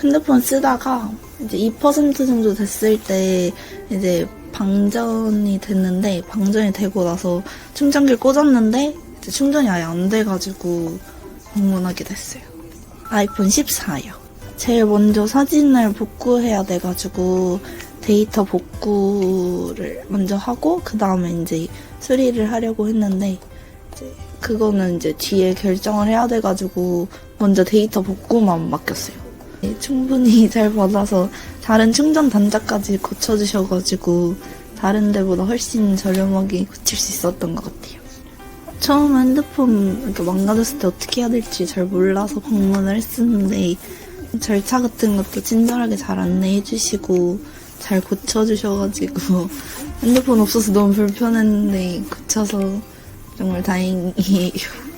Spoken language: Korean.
핸드폰 쓰다가 이제 2% 정도 됐을 때 이제 방전이 됐는데, 방전이 되고 나서 충전기를 꽂았는데 이제 충전이 아예 안 돼가지고 방문하게 됐어요. 아이폰 14요. 제일 먼저 사진을 복구해야 돼가지고 데이터 복구를 먼저 하고 그 다음에 이제 수리를 하려고 했는데, 이제 그거는 이제 뒤에 결정을 해야 돼가지고 먼저 데이터 복구만 맡겼어요. 충분히 잘 받아서 다른 충전 단자까지 고쳐주셔가지고 다른 데보다 훨씬 저렴하게 고칠 수 있었던 것 같아요. 처음 핸드폰 이렇게 망가졌을 때 어떻게 해야 될지 잘 몰라서 방문을 했었는데, 절차 같은 것도 친절하게 잘 안내해주시고 잘 고쳐주셔가지고 핸드폰 없어서 너무 불편했는데 고쳐서 정말 다행이에요.